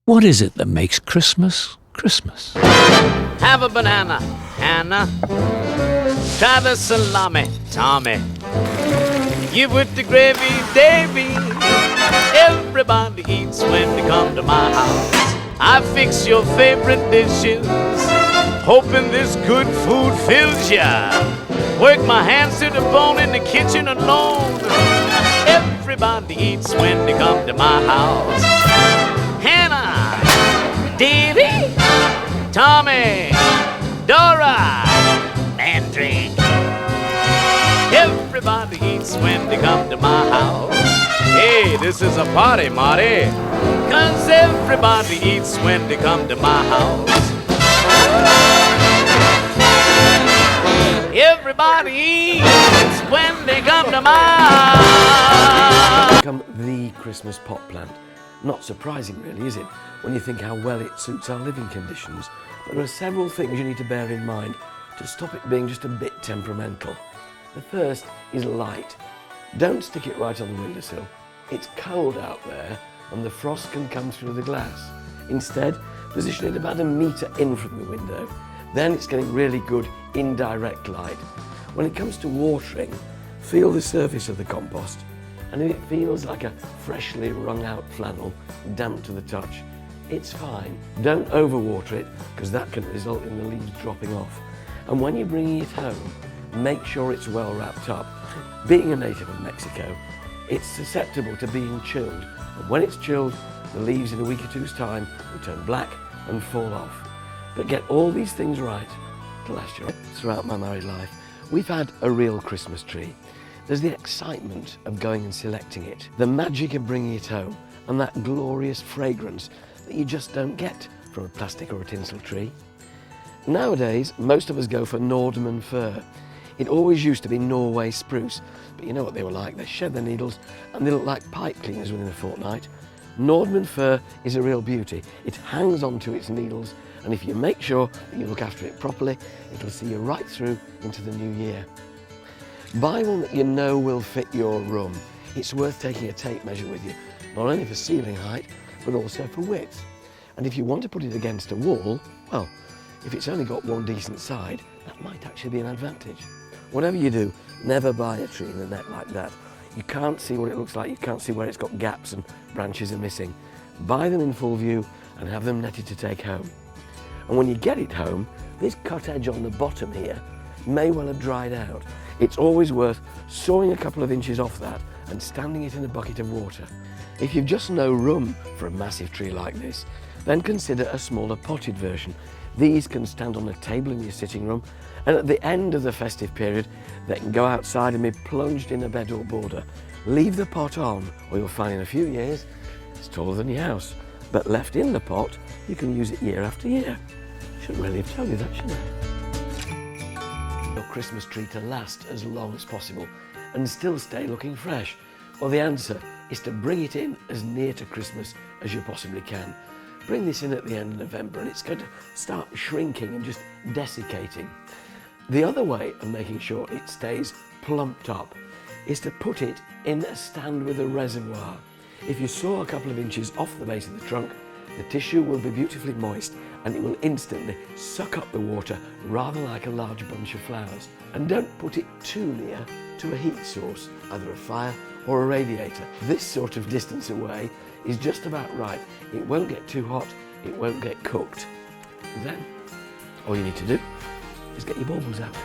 What is it that makes Christmas Christmas? Have a banana, Hannah. Try the salami, Tommy. Give with the gravy, Davy. Everybody eats when they come to my house. I fix your favorite dishes, hoping this good food fills ya. Work my hands to the bone in the kitchen alone. Everybody eats when they come to my house. Hannah, Davy, Tommy, Dora, and drink. Everybody eats when they come to my house. Hey, this is a party, Marty, 'cause everybody eats when they come to my house. Everybody eats when they come to my house. Become the Christmas pot plant. Not surprising really, is it, when you think how well it suits our living conditions. But there are several things you need to bear in mind to stop it being just a bit temperamental. The first is light. Don't stick it right on the windowsill. It's cold out there and the frost can come through the glass. Instead, position it about a metre in from the window. Then it's getting really good indirect light. When it comes to watering, feel the surface of the compost, and if it feels like a freshly wrung out flannel, damp to the touch, it's fine. Don't overwater it, because that can result in the leaves dropping off. And when you're bringing it home, make sure it's well wrapped up. Being a native of Mexico, it's susceptible to being chilled. And when it's chilled, the leaves in a week or two's time will turn black and fall off. But get all these things right to last you. Throughout my married life, we've had a real Christmas tree. There's the excitement of going and selecting it, the magic of bringing it home, and that glorious fragrance that you just don't get from a plastic or a tinsel tree. Nowadays, most of us go for Nordmann fir. It always used to be Norway spruce, but you know what they were like. They shed their needles and they look like pipe cleaners within a fortnight. Nordmann fir is a real beauty. It hangs onto its needles, and if you make sure that you look after it properly, it'll see you right through into the new year. Buy one that you know will fit your room. It's worth taking a tape measure with you, not only for ceiling height, but also for width. And if you want to put it against a wall, well, if it's only got one decent side, that might actually be an advantage. Whatever you do, never buy a tree in a net like that. You can't see what it looks like, you can't see where it's got gaps and branches are missing. Buy them in full view and have them netted to take home. And when you get it home, this cut edge on the bottom here may well have dried out. It's always worth sawing a couple of inches off that and standing it in a bucket of water. If you've just no room for a massive tree like this, then consider a smaller potted version. These can stand on a table in your sitting room, and at the end of the festive period, they can go outside and be plunged in a bed or border. Leave the pot on, or you'll find in a few years it's taller than your house. But left in the pot, you can use it year after year. Shouldn't really have told you that, should I? Your Christmas tree to last as long as possible and still stay looking fresh. Well, the answer is to bring it in as near to Christmas as you possibly can. Bring this in at the end of November and it's going to start shrinking and just desiccating. The other way of making sure it stays plumped up is to put it in a stand with a reservoir. If you saw a couple of inches off the base of the trunk, the tissue will be beautifully moist and it will instantly suck up the water rather like a large bunch of flowers. And don't put it too near to a heat source, either a fire or a radiator. This sort of distance away is just about right. It won't get too hot, it won't get cooked. And then, all you need to do is get your baubles out.